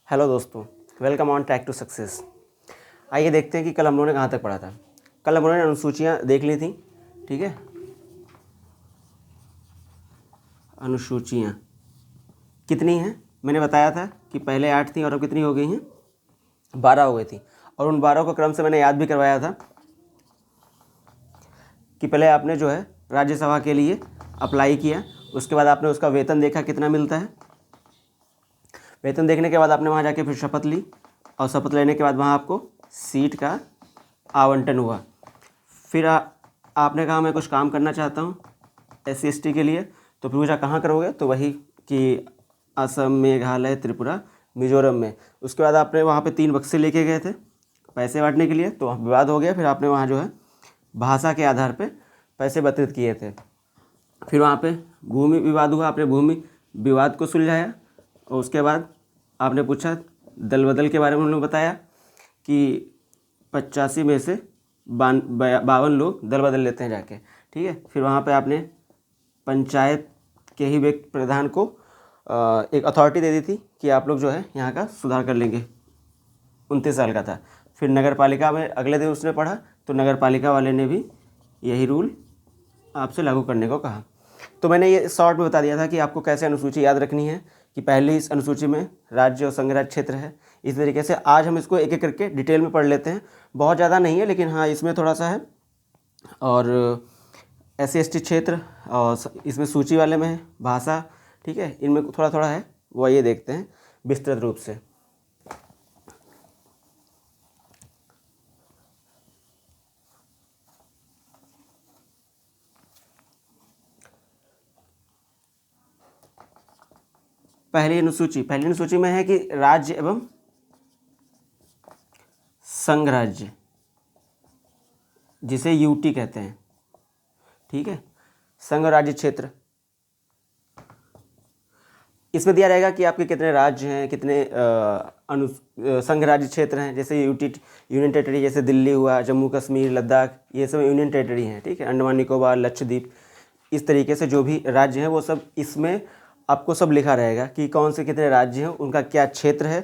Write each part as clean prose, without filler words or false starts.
Hello दोस्तों, welcome on track to success. आइए देखते हैं कि कल हम लोगों ने कहाँ तक पढ़ा था। कल हम लोगों ने अनुसूचियाँ देख ली थी, ठीक है। अनुसूचियाँ कितनी हैं मैंने बताया था कि पहले 8 थी और अब कितनी हो गई हैं, 12 हो गई थी। और उन 12 को क्रम से मैंने याद भी करवाया था कि पहले आपने जो है राज्यसभा के लिए अप्लाई किया, उसके बाद आपने उसका वेतन देखा कितना मिलता है। वेतन देखने के बाद आपने वहाँ जाके फिर शपथ ली, और शपथ लेने के बाद वहाँ आपको सीट का आवंटन हुआ। फिर आपने कहा मैं कुछ काम करना चाहता हूँ SC/ST के लिए, तो फिर पूछा कहाँ करोगे, तो वही कि असम, मेघालय, त्रिपुरा, मिजोरम में। उसके बाद आपने वहाँ पे 3 बक्से लेके गए थे पैसे बांटने के लिए, तो विवाद हो गया। फिर आपने वहाँ जो है भाषा के आधार पे पैसे वितरित किए थे। फिर वहाँ पे भूमि विवाद हुआ, आपने भूमि विवाद को सुलझाया। और उसके बाद आपने पूछा दल बदल के बारे में। उन्होंने बताया कि 85 में से 52 लोग दल बदल लेते हैं जाके, ठीक है। फिर वहाँ पे आपने पंचायत के ही व्यक्ति प्रधान को एक अथॉरिटी दे दी थी कि आप लोग जो है यहाँ का सुधार कर लेंगे। 29 साल का था। फिर नगर पालिका में अगले दिन उसने पढ़ा, तो नगर पालिका वाले ने भी यही रूल आपसे लागू करने को कहा। तो मैंने ये शॉर्ट में बता दिया था कि आपको कैसे अनुसूची याद रखनी है, कि पहली इस अनुसूची में राज्य और संघ राज्य क्षेत्र है। इस तरीके से आज हम इसको एक एक करके डिटेल में पढ़ लेते हैं। बहुत ज़्यादा नहीं है, लेकिन हाँ इसमें थोड़ा सा है। और SC/ST क्षेत्र और इसमें सूची वाले में है भाषा, ठीक है, इनमें थोड़ा थोड़ा है, वो ये देखते हैं विस्तृत रूप से। पहली अनुसूची में है कि राज्य एवं संघ राज्य, जिसे UT कहते हैं, ठीक है। संघ और राज्य क्षेत्र, इसमें दिया रहेगा कि आपके कितने राज्य हैं, कितने संघ राज्य क्षेत्र हैं। जैसे यूनियन टेरिटरी, जैसे दिल्ली हुआ, जम्मू कश्मीर, लद्दाख, ये सब यूनियन टेरिटरी हैं, ठीक है। अंडमान निकोबार, लक्षद्वीप, इस तरीके से जो भी राज्य हैं वो सब इसमें आपको सब लिखा रहेगा कि कौन से कितने राज्य हैं, उनका क्या क्षेत्र है,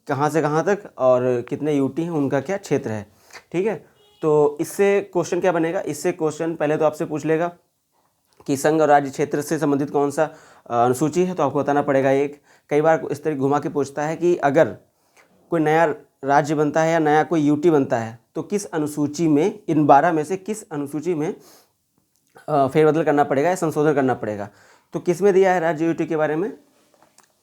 कहाँ से कहाँ तक, और कितने UT हैं, उनका क्या क्षेत्र है, ठीक है। तो इससे क्वेश्चन क्या बनेगा, इससे क्वेश्चन पहले तो आपसे पूछ लेगा कि संघ और राज्य क्षेत्र से संबंधित कौन सा अनुसूची है, तो आपको बताना पड़ेगा एक। कई बार इस तरह घुमा के पूछता है कि अगर कोई नया राज्य बनता है या नया कोई UT बनता है, तो किस अनुसूची में, इन 12 में से किस अनुसूची में फेरबदल करना पड़ेगा या संशोधन करना पड़ेगा। तो किस में दिया है राज्य UT के बारे में,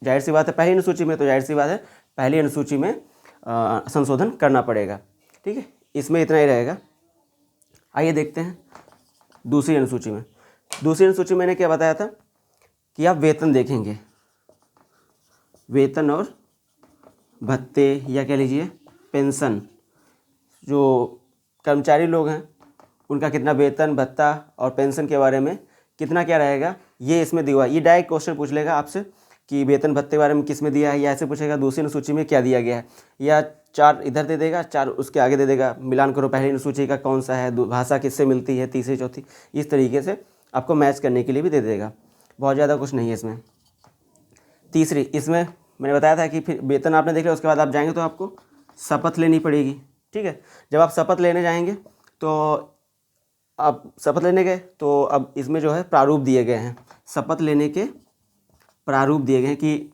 जाहिर सी बात है पहली अनुसूची में, तो जाहिर सी बात है पहली अनुसूची में संशोधन करना पड़ेगा, ठीक है। इसमें इतना ही रहेगा। आइए देखते हैं दूसरी अनुसूची में। दूसरी अनुसूची मैंने क्या बताया था कि आप वेतन देखेंगे, वेतन और भत्ते या कह लीजिए पेंशन, जो कर्मचारी लोग हैं उनका कितना वेतन, भत्ता और पेंशन के बारे में कितना क्या रहेगा, ये इसमें दिया हुआ है। ये डायरेक्ट क्वेश्चन पूछ लेगा आपसे कि वेतन भत्ते के बारे में किस में दिया है, या ऐसे पूछेगा दूसरी अनुसूची में क्या दिया गया है, या 4 इधर दे देगा, 4 उसके आगे दे देगा, मिलान करो पहली अनुसूची का कौन सा है, भाषा किससे मिलती है, तीसरी चौथी, इस तरीके से आपको मैच करने के लिए भी दे देगा। बहुत ज़्यादा कुछ नहीं है इसमें। तीसरी, इसमें मैंने बताया था कि फिर वेतन आपने देख लिया, उसके बाद आप जाएंगे तो आपको शपथ लेनी पड़ेगी, ठीक है। जब आप शपथ लेने जाएंगे तो आप शपथ लेने गए, तो अब इसमें जो है प्रारूप दिए गए हैं, शपथ लेने के प्रारूप दिए गए हैं कि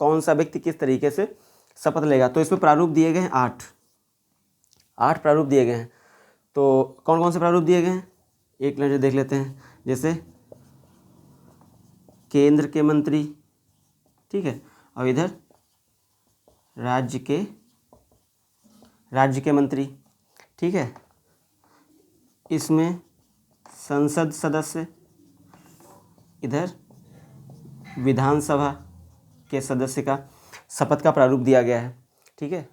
कौन सा व्यक्ति किस तरीके से शपथ लेगा। तो इसमें प्रारूप दिए गए हैं 8 प्रारूप दिए गए हैं। तो कौन कौन से प्रारूप दिए गए हैं एक नज़र देख लेते हैं। जैसे केंद्र के मंत्री, ठीक है, और इधर राज्य के मंत्री, ठीक है। इसमें संसद सदस्य, इधर विधानसभा के सदस्य का शपथ का प्रारूप दिया गया है, ठीक है।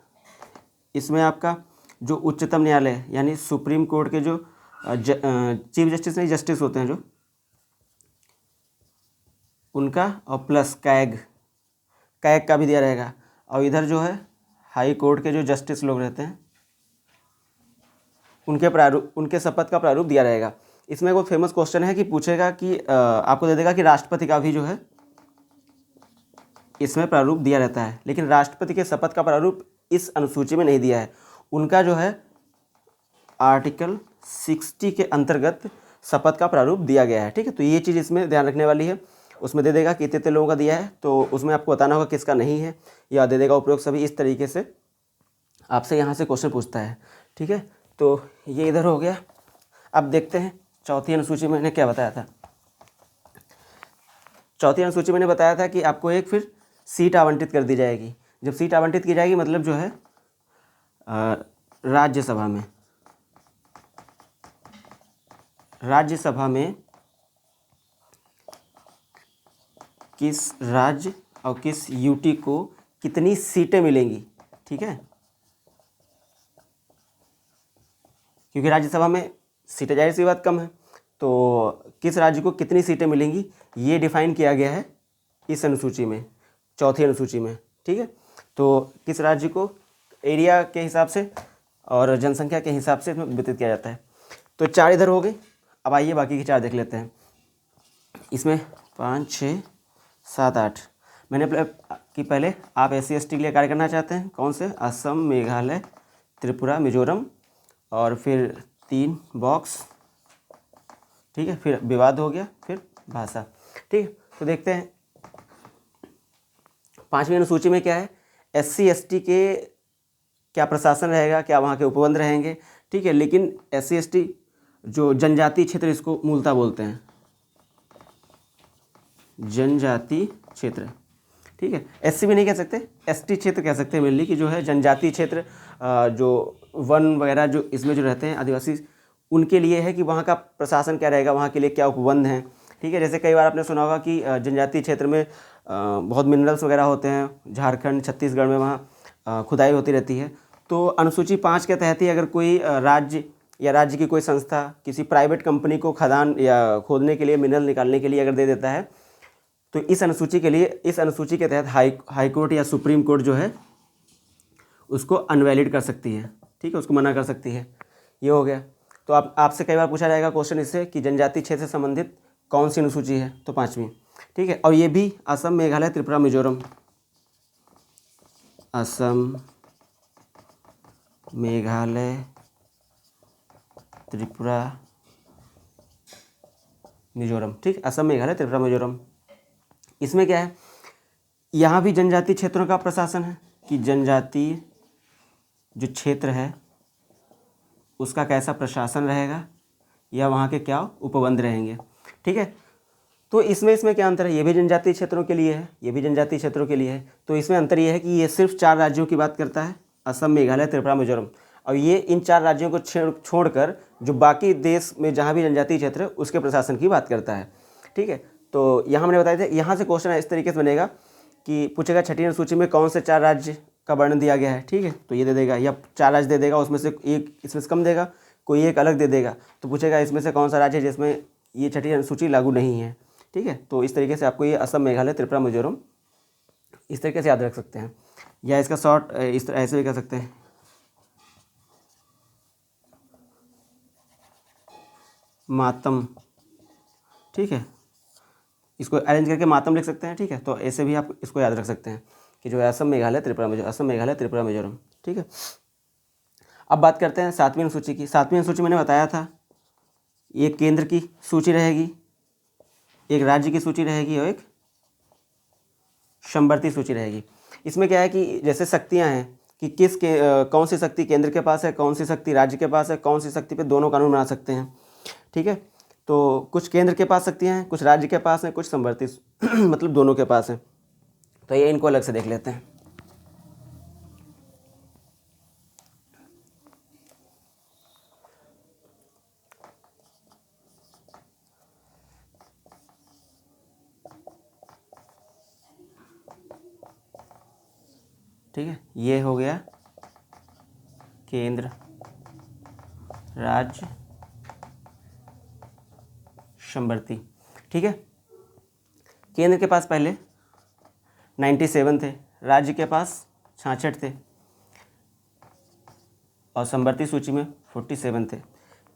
इसमें आपका जो उच्चतम न्यायालय यानी सुप्रीम कोर्ट के जो चीफ जस्टिस नहीं, जस्टिस होते हैं जो, उनका, और प्लस कैग का भी दिया रहेगा। और इधर जो है हाई कोर्ट के जो जस्टिस लोग रहते हैं उनके शपथ का प्रारूप दिया रहेगा। इसमें वो फेमस क्वेश्चन है कि पूछेगा कि आपको दे देगा कि राष्ट्रपति का भी जो है इसमें प्रारूप दिया रहता है, लेकिन राष्ट्रपति के शपथ का प्रारूप इस अनुसूची में नहीं दिया है। उनका जो है आर्टिकल 60 के अंतर्गत शपथ का प्रारूप दिया गया है। ठीक है, तो ये चीज़ इसमें ध्यान रखने वाली है। उसमें दे देगा कि इतने लोगों का दिया है, तो उसमें आपको बताना होगा किसका नहीं है, या दे देगा उपरोक्त सभी। इस तरीके से आपसे यहाँ से क्वेश्चन पूछता है। ठीक है, तो ये इधर हो गया। अब देखते हैं चौथी अनुसूची में मैंने क्या बताया था। चौथी अनुसूची मैंने बताया था कि आपको एक फिर सीट आवंटित कर दी जाएगी। जब सीट आवंटित की जाएगी मतलब जो है राज्यसभा में किस राज्य और किस यूटी को कितनी सीटें मिलेंगी। ठीक है, क्योंकि राज्यसभा में सीटें जाहिर सी बात कम है, तो किस राज्य को कितनी सीटें मिलेंगी ये डिफाइन किया गया है इस अनुसूची में, चौथी अनुसूची में। ठीक है, तो किस राज्य को एरिया के हिसाब से और जनसंख्या के हिसाब से इसमें वितरित किया जाता है। तो 4 इधर हो गई। अब आइए बाकी की 4 देख लेते हैं। इसमें 5, 6, 7, 8 मैंने कि पहले आप SC/ST के लिए कार्य करना चाहते हैं, कौन से, असम, मेघालय, त्रिपुरा, मिजोरम, और फिर 3 बॉक्स। ठीक है, फिर विवाद हो गया, फिर भाषा। ठीक है, तो देखते हैं 5वीं अनुसूची में क्या है। SC/ST के क्या प्रशासन रहेगा, क्या वहाँ के उपबंध रहेंगे। ठीक है, लेकिन SC/ST जो जनजातीय क्षेत्र, इसको मूलतः बोलते हैं जनजातीय क्षेत्र। ठीक है, SC भी नहीं कह सकते, ST क्षेत्र कह सकते हैं मेनली, कि जो है जनजातीय क्षेत्र, जो वन वगैरह जो इसमें जो रहते हैं आदिवासी, उनके लिए है कि वहाँ का प्रशासन क्या रहेगा, वहाँ के लिए क्या उपबंध हैं। ठीक है, जैसे कई बार आपने सुना होगा कि जनजातीय क्षेत्र में बहुत मिनरल्स वगैरह होते हैं, झारखंड, छत्तीसगढ़ में वहाँ खुदाई होती रहती है। तो अनुसूची 5 के तहत ही अगर कोई राज्य या राज्य की कोई संस्था किसी प्राइवेट कंपनी को खदान या खोदने के लिए, मिनरल निकालने के लिए अगर दे देता है, तो इस अनुसूची के लिए, इस अनुसूची के तहत हाई कोर्ट या सुप्रीम कोर्ट जो है उसको अनवैलिड कर सकती है। ठीक है, उसको मना कर सकती है। ये हो गया। तो आपसे कई बार पूछा जाएगा क्वेश्चन इससे कि जनजातीय क्षेत्र से संबंधित कौन सी अनुसूची है, तो 5वीं। ठीक है, और ये भी असम, मेघालय, त्रिपुरा, मिजोरम, असम, मेघालय, त्रिपुरा, मिजोरम। ठीक, असम, मेघालय, त्रिपुरा, मिजोरम। इसमें क्या है, यहाँ भी जनजातीय क्षेत्रों का प्रशासन है कि जनजातीय जो क्षेत्र है उसका कैसा प्रशासन रहेगा, या वहाँ के क्या उपबंध रहेंगे। ठीक है, तो इसमें क्या अंतर है, ये भी जनजातीय क्षेत्रों के लिए है, ये भी जनजातीय क्षेत्रों के लिए है। तो इसमें अंतर ये है कि ये सिर्फ 4 राज्यों की बात करता है, असम, मेघालय, त्रिपुरा, मिजोरम, और ये इन 4 राज्यों को छोड़कर जो बाकी देश में जहाँ भी जनजातीय क्षेत्र है उसके प्रशासन की बात करता है। ठीक है, तो यहाँ हमने बताया था, यहाँ से क्वेश्चन इस तरीके से बनेगा कि पूछेगा छठी अनुसूची में कौन से 4 राज्य का वर्णन दिया गया है। ठीक है, तो ये दे देगा, या 4 राज्य दे देगा, उसमें से एक इसमें से कम देगा, कोई एक अलग दे देगा, तो पूछेगा इसमें से कौन सा राज्य है जिसमें ये छठी अनुसूची लागू नहीं है। ठीक है, तो इस तरीके से आपको ये असम, मेघालय, त्रिपुरा, मिजोरम इस तरीके से याद रख सकते हैं, या इसका शॉर्ट इस तरह ऐसे भी कर सकते हैं, मातम। ठीक है, इसको अरेंज करके मातम लिख सकते हैं। ठीक है, तो ऐसे भी आप इसको याद रख सकते हैं कि जो है असम, मेघालय, त्रिपुरा, मिजोरम, असम, मेघालय, त्रिपुरा, मिजोरम। ठीक है, अब बात करते हैं 7वीं अनुसूची की। 7वीं अनुसूची मैंने बताया था, एक केंद्र की सूची रहेगी, एक राज्य की सूची रहेगी, और एक समवर्ती सूची रहेगी। इसमें क्या है कि जैसे शक्तियाँ हैं कि कौन सी शक्ति केंद्र के पास है, कौन सी शक्ति राज्य के पास है, कौन सी शक्ति पे दोनों कानून बना सकते हैं। ठीक है, तो कुछ केंद्र के पास शक्तियाँ हैं, कुछ राज्य के पास हैं, कुछ समवर्ती मतलब दोनों के पास हैं। तो ये इनको अलग से देख लेते हैं। ठीक है, ये हो गया केंद्र, राज्य, समवर्ती। ठीक है, केंद्र के पास पहले 97 थे, राज्य के पास 66 थे, और समवर्ती सूची में 47 थे।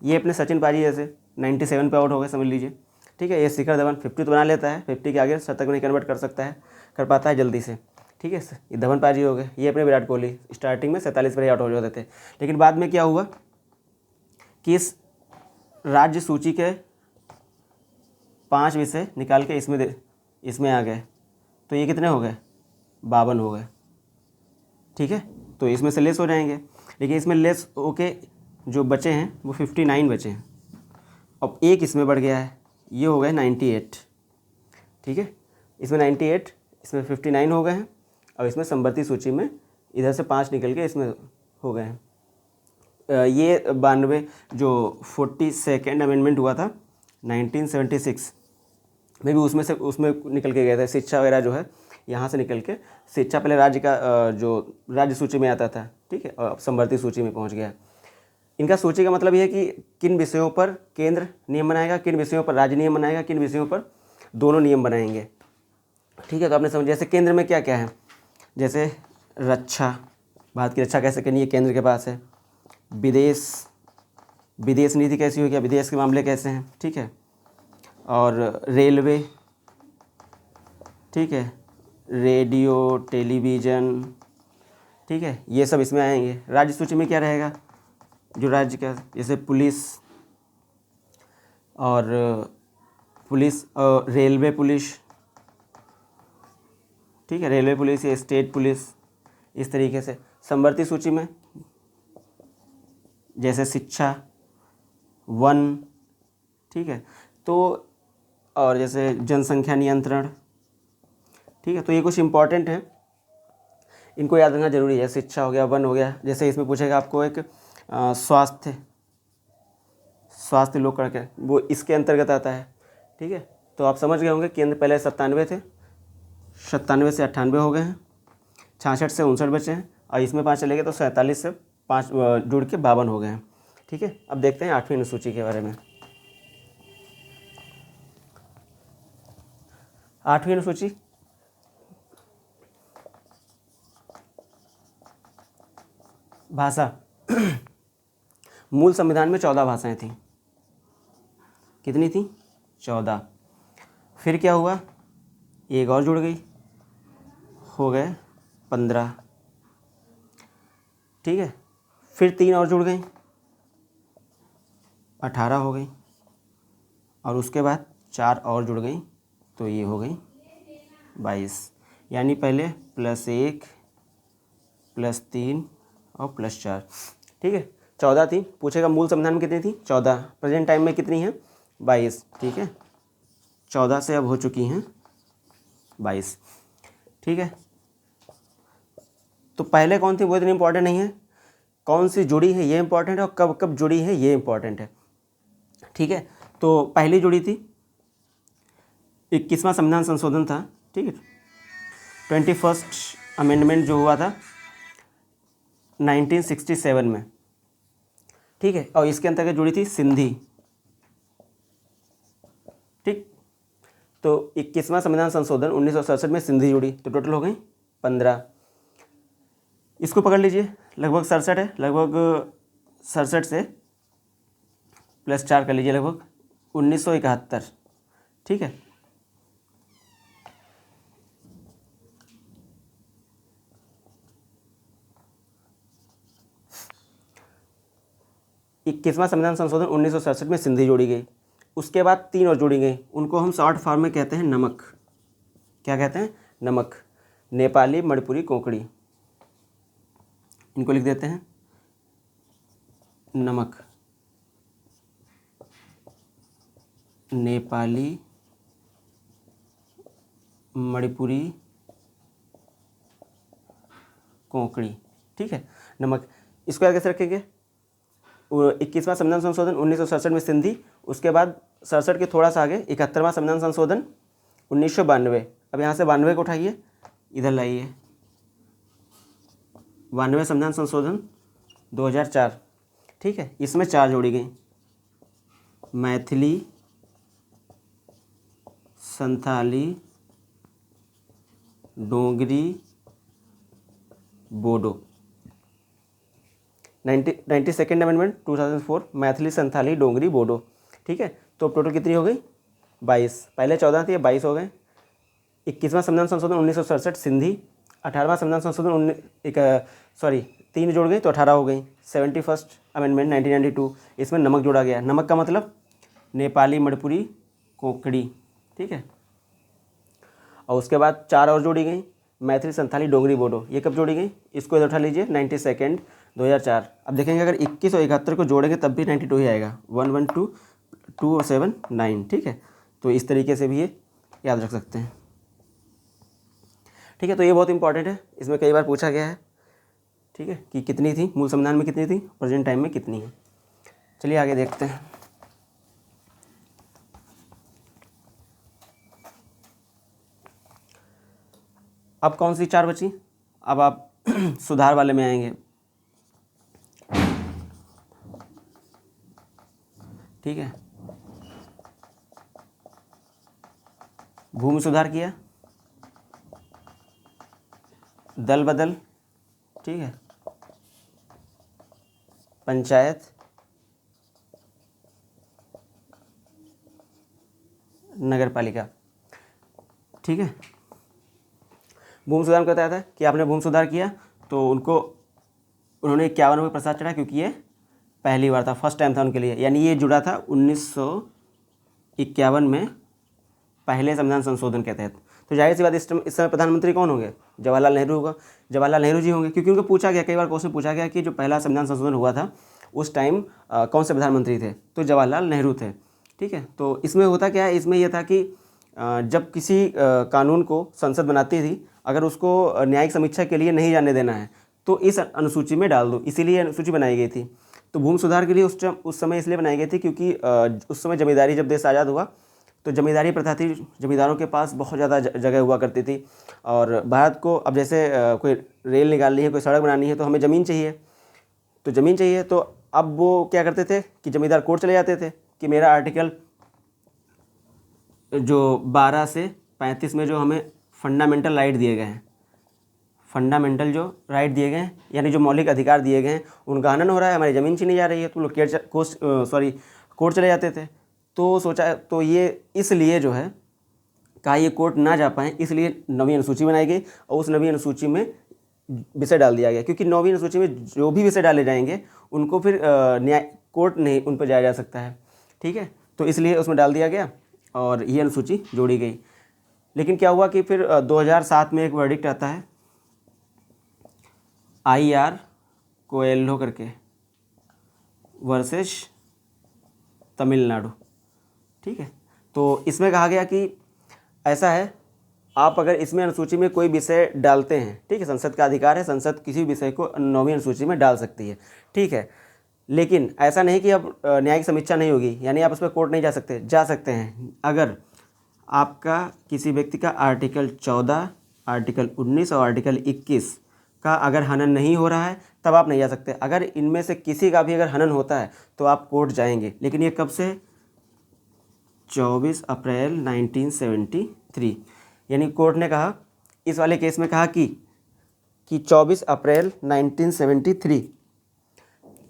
ये अपने सचिन पाजी जैसे 97 पे आउट हो गए, समझ लीजिए। ठीक है, ये शिखर धवन 50 तो बना लेता है, 50 के आगे शतक नहीं कन्वर्ट कर सकता है। कर पाता है जल्दी से। ठीक है, ये धवन पाजी हो गए, ये अपने विराट कोहली स्टार्टिंग में 47 पर ही आउट हो जाते थे। लेकिन बाद में क्या हुआ कि इस राज्य सूची के 5 विषय निकाल के इसमें आ गए, तो ये कितने हो गए, 52 हो गए। ठीक है, तो इसमें से लेस हो जाएंगे, लेकिन इसमें लेस होके जो बचे हैं वो 59 बचे हैं। अब एक इसमें बढ़ गया है, ये हो गए 98। ठीक है, इसमें 98, इसमें 59 हो गए हैं। और इसमें संवर्ती सूची में इधर से 5 निकल के इसमें हो गए हैं। ये 92 जो 42nd अमेंडमेंट हुआ था 1976 में भी उसमें निकल के गए थे। शिक्षा वगैरह जो है यहाँ से निकल के, शिक्षा पहले राज्य का जो राज्य सूची में आता था, ठीक है, और अब संवर्ती सूची में पहुँच गया। इनका सूची का मतलब ये है कि किन विषयों पर केंद्र नियम बनाएगा, किन विषयों पर राज्य नियम बनाएगा, किन विषयों पर दोनों नियम बनाएंगे। ठीक है, तो आपने समझ, जैसे केंद्र में क्या क्या है, जैसे रक्षा, भारत की रक्षा कैसे करनी है केंद्र के पास है। विदेश नीति कैसी होगी, विदेश के मामले कैसे हैं। ठीक है, और रेलवे, ठीक है, रेडियो टेलीविज़न, ठीक है, ये सब इसमें आएंगे। राज्य सूची में क्या रहेगा, जो राज्य का, जैसे पुलिस और रेलवे पुलिस, ठीक है, रेलवे पुलिस या स्टेट पुलिस, इस तरीके से। संवर्ती सूची में जैसे शिक्षा, वन, ठीक है, तो और जैसे जनसंख्या नियंत्रण। ठीक है, तो ये कुछ इम्पॉर्टेंट है, इनको याद रखना जरूरी है। शिक्षा हो गया, वन हो गया। जैसे इसमें पूछेगा आपको एक स्वास्थ्य लोक करके, वो इसके अंतर्गत आता है। ठीक है, तो आप समझ गए होंगे, केंद्र पहले 97 थे, 97 से 98 हो गए हैं, 66 से 59 बचे हैं, और इसमें 5 चले गए तो 47 से 5 जुड़ के 52 हो गए हैं। ठीक है, अब देखते हैं 8वीं अनुसूची के बारे में। 8वीं अनुसूची भाषा। मूल संविधान में 14 भाषाएं थीं। कितनी थी, 14। फिर क्या हुआ, एक और जुड़ गई, हो गए 15। ठीक है, फिर 3 और जुड़ गई, 18 हो गई, और उसके बाद 4 और जुड़ गई, तो ये हो गई 22। यानी पहले +1 +3 और +4। ठीक है, 14 थी। पूछेगा मूल संविधान में कितनी थी, 14। प्रेजेंट टाइम में कितनी है, 22। ठीक है, 14 से अब हो चुकी हैं 22। ठीक है, तो पहले कौन थी वो इतनी इंपॉर्टेंट नहीं है, कौन सी जुड़ी है ये इंपॉर्टेंट है, और कब कब जुड़ी है ये इंपॉर्टेंट है। ठीक है, तो पहली जुड़ी थी 21वां संविधान संशोधन था। ठीक है, 21st अमेंडमेंट जो हुआ था 1967 में। ठीक है, और इसके अंतर्गत जुड़ी थी सिंधी। ठीक, तो 21वां संविधान संशोधन 1967 में सिंधी जुड़ी, तो टोटल हो गई 15। इसको पकड़ लीजिए, लगभग 67 है, लगभग 67 से +4 कर लीजिए, लगभग 1971। ठीक है, इक्कीसवां संविधान संशोधन 1967 में सिंधी जोड़ी गई। उसके बाद 3 और जोड़ी गई, उनको हम शॉर्ट फॉर्म में कहते हैं नमक। क्या कहते हैं, नमक। नेपाली, मणिपुरी, कोंकणी, इनको लिख देते हैं नमक। नेपाली, मणिपुरी, कोंकणी। ठीक है, नमक। इसको कैसे रखेंगे, 21वां संविधान संशोधन 1967 में सिंधी, उसके बाद 67 के थोड़ा सा आगे 71वां संविधान संशोधन 1992। अब यहाँ से 92 को उठाइए, इधर लाइए, 92वें संविधान संशोधन 2004। ठीक है, इसमें 4 जोड़ी गई, मैथिली, संथाली, डोगरी, बोडो। 92nd amendment 2004, Maithili, Santhali, Dogri, Bodo. ठीक है, तो टोटल कितनी हो गई, 22। पहले 14 थी, 22 हो गए। 21वां संविधान संशोधन 1967 सिंधी, 18वां संविधान संशोधन 3 जोड़ गई तो 18 हो गई। 71st अमेंडमेंट 1992, इसमें नमक जोड़ा गया। नमक का मतलब नेपाली, मणिपुरी, कोंकणी, ठीक है। और उसके बाद 4 और जोड़ी गई, मैथिली, संथाली, डोगरी, बोडो। ये कब जोड़ी गई? इसको इधर उठा लीजिए, 92 2004। अब देखेंगे अगर 21 और 71 को जोड़ेंगे तब भी 92 ही आएगा। 112 2 और 7 9, ठीक है। तो इस तरीके से भी ये याद रख सकते हैं, ठीक है। तो ये बहुत इंपॉर्टेंट है, इसमें कई बार पूछा गया है, ठीक है, कि कितनी थी मूल संविधान में, कितनी थी प्रेजेंट टाइम में कितनी है। चलिए आगे देखते हैं। अब कौन सी 4 बची? अब आप सुधार वाले में आएंगे, ठीक है। भूमि सुधार किया, दल बदल, ठीक है, पंचायत, नगर पालिका, ठीक है। भूमि सुधार को बताया था कि आपने भूमि सुधार किया तो उन्होंने 51 रुपये प्रसाद चढ़ा, क्योंकि ये पहली बार था, फर्स्ट टाइम था उनके लिए। यानी ये जुड़ा था 1951 में पहले संविधान संशोधन के तहत। तो जाहिर सी बात इस समय प्रधानमंत्री कौन होंगे? जवाहरलाल नेहरू होगा, जवाहरलाल नेहरू जी होंगे, क्योंकि उनको पूछा गया, कई बार क्वेश्चन पूछा गया कि जो पहला संविधान संशोधन हुआ था उस टाइम कौन से प्रधानमंत्री थे? तो जवाहरलाल नेहरू थे, ठीक है। तो इसमें होता क्या है, इसमें यह था कि जब किसी कानून को संसद बनाती थी, अगर उसको न्यायिक समीक्षा के लिए नहीं जाने देना है तो इस अनुसूची में डाल दो, इसीलिए अनुसूची बनाई गई थी। तो भूमि सुधार के लिए उस समय इसलिए बनाई गई थी क्योंकि उस समय जमींदारी, जब देश आज़ाद हुआ तो जमींदारी प्रथा थी, जमींदारों के पास बहुत ज़्यादा जगह हुआ करती थी। और भारत को अब जैसे कोई रेल निकालनी है, कोई सड़क बनानी है तो हमें ज़मीन चाहिए, तो ज़मीन चाहिए। तो अब वो क्या करते थे कि जमींदार कोर्ट चले जाते थे कि मेरा आर्टिकल जो 12 से 35 में जो हमें फंडामेंटल राइट दिए गए हैं, फंडामेंटल जो राइट दिए गए हैं, यानी जो मौलिक अधिकार दिए गए हैं, उनका हनन हो रहा है, हमारी ज़मीन छीनी जा रही है, तो लोग कोर्ट चले जाते थे। तो सोचा, तो ये इसलिए जो है कहा ये कोर्ट ना जा पाएँ, इसलिए नवीं अनुसूची बनाई गई और उस नवीं अनुसूची में विषय डाल दिया गया, क्योंकि नवीं अनुसूची में जो भी विषय डाले जाएंगे उनको फिर कोर्ट नहीं उन पर जाया जा सकता है, ठीक है। तो इसलिए उसमें डाल दिया गया और ये अनुसूची जोड़ी गई। लेकिन क्या हुआ कि फिर 2007 में एक वर्डिक्ट आता है, IR कोएल्हो करके वर्सेस तमिलनाडु, ठीक है। तो इसमें कहा गया कि ऐसा है, आप अगर इसमें अनुसूची में कोई विषय डालते हैं, ठीक है, संसद का अधिकार है, संसद किसी विषय को नौवीं अनुसूची में डाल सकती है, ठीक है। लेकिन ऐसा नहीं कि अब न्यायिक समीक्षा नहीं होगी, यानी आप उस पर कोर्ट नहीं जा सकते हैं। अगर आपका किसी व्यक्ति का आर्टिकल 14, आर्टिकल 19 और आर्टिकल 21 का अगर हनन नहीं हो रहा है तब आप नहीं जा सकते। अगर इनमें से किसी का भी अगर हनन होता है तो आप कोर्ट जाएंगे। लेकिन ये कब से? 24 अप्रैल 1973, यानी कोर्ट ने कहा, इस वाले केस में कहा कि 24 अप्रैल 1973,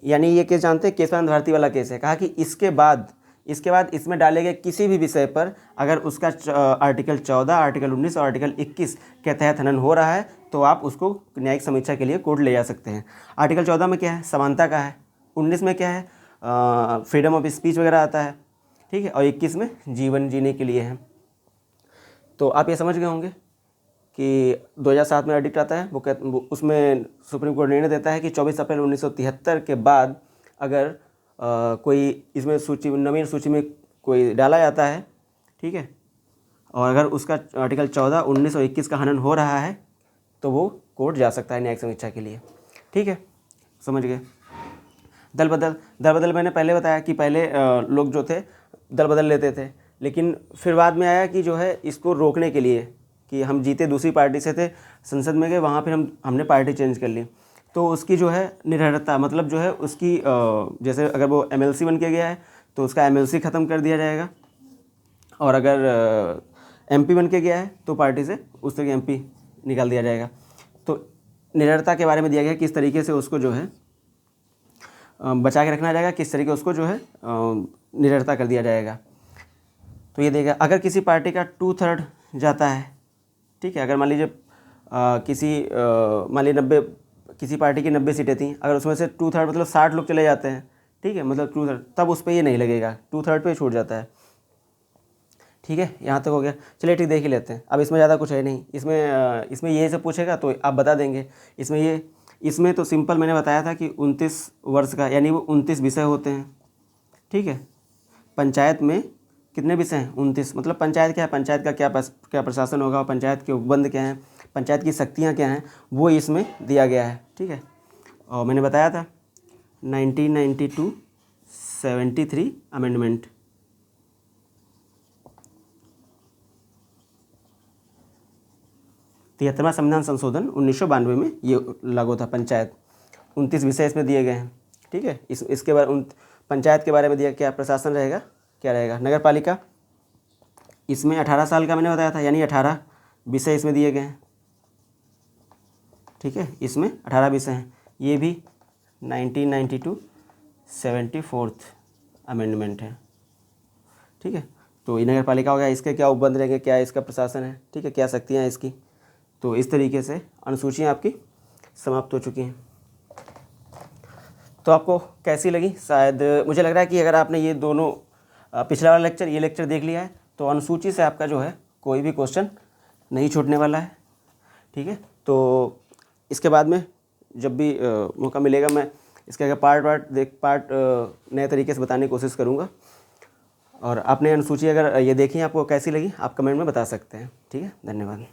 यानी ये केस जानते हैं, केशवानंद भारती वाला केस है। कहा कि इसके बाद इसमें डाले गए किसी भी विषय पर अगर उसका आर्टिकल 14, आर्टिकल 19 और आर्टिकल 21 के तहत हनन हो रहा है तो आप उसको न्यायिक समीक्षा के लिए कोर्ट ले जा सकते हैं। आर्टिकल 14 में क्या है? समानता का है। 19 में क्या है? फ्रीडम ऑफ स्पीच वगैरह आता है, ठीक है। और 21 में जीवन जीने के लिए है। तो आप ये समझ गए होंगे कि 2007 में वर्डिक्ट आता है, वो उसमें सुप्रीम कोर्ट निर्णय देता है कि 24 अप्रैल 1973 के बाद अगर कोई इसमें नवीन सूची में कोई डाला जाता है, ठीक है, और अगर उसका आर्टिकल 14, 19 और 21 का हनन हो रहा है तो वो कोर्ट जा सकता है न्यायिक समीक्षा के लिए, ठीक है, समझ गए। दल बदल मैंने पहले बताया कि पहले लोग जो थे दल बदल लेते थे, लेकिन फिर बाद में आया कि जो है इसको रोकने के लिए कि हम जीते दूसरी पार्टी से थे, संसद में गए, वहाँ फिर हमने पार्टी चेंज कर ली, तो उसकी जो है निरर्थता, मतलब जो है उसकी जैसे अगर वो MLC बन के गया है तो उसका MLC ख़त्म कर दिया जाएगा, और अगर MP बन के गया है तो पार्टी से उस तरह MP निकाल दिया जाएगा। तो निरर्थता के बारे में दिया गया किस तरीके से उसको जो है बचा के रखना जाएगा, किस तरीके उसको जो है निरर्थता कर दिया जाएगा। तो ये देगा, अगर किसी पार्टी का 2/3 जाता है ठीक है। अगर मान लीजिए मान लीजिए 90 किसी पार्टी की 90 सीटें थी, अगर उसमें से 2/3 मतलब 60 लोग चले जाते हैं, ठीक है, मतलब 2/3, तब उस पर ये नहीं लगेगा, 2/3 पे छूट जाता है। ठीक है, यहाँ तक हो गया। चलिए ठीक, देख ही लेते हैं। अब इसमें ज़्यादा कुछ है नहीं, इसमें ये सब पूछेगा तो आप बता देंगे। इसमें तो सिंपल मैंने बताया था कि 29 वर्ष का, यानी वो 29 विषय होते हैं। ठीक है, पंचायत में कितने विषय हैं? 29। मतलब पंचायत क्या है, पंचायत का क्या प्रशासन होगा, पंचायत के उपबंध क्या हैं, पंचायत की शक्तियाँ क्या हैं, वो इसमें दिया गया है। ठीक है, और मैंने बताया था 1992 73 अमेंडमेंट। 73वां संविधान संशोधन 1992 में ये लागू था। पंचायत 29 विषय इसमें दिए गए हैं। ठीक है, इसके बाद पंचायत के बारे में दिया क्या प्रशासन रहेगा, क्या रहेगा। नगर पालिका, इसमें 18 साल का मैंने बताया था, यानी 18 विषय इसमें दिए गए हैं। ठीक है, इसमें 18 विषय हैं। ये भी 1992 74th अमेंडमेंट है। ठीक है, तो ये नगर पालिका हो गया, इसके क्या उपबंध रहेंगे, क्या इसका प्रशासन है, ठीक है, क्या शक्तियाँ हैं इसकी। तो इस तरीके से अनुसूचियाँ आपकी समाप्त हो चुकी हैं। तो आपको कैसी लगी? शायद मुझे लग रहा है कि अगर आपने ये दोनों पिछला वाला लेक्चर, ये लेक्चर देख लिया है, तो अनुसूची से आपका जो है कोई भी क्वेश्चन नहीं छूटने वाला है। ठीक है, तो इसके बाद में जब भी मौका मिलेगा, मैं इसके अगर पार्ट नए तरीके से बताने की कोशिश करूँगा। और आपने अनुसूची अगर ये देखी, आपको कैसी लगी, आप कमेंट में बता सकते हैं। ठीक है, धन्यवाद।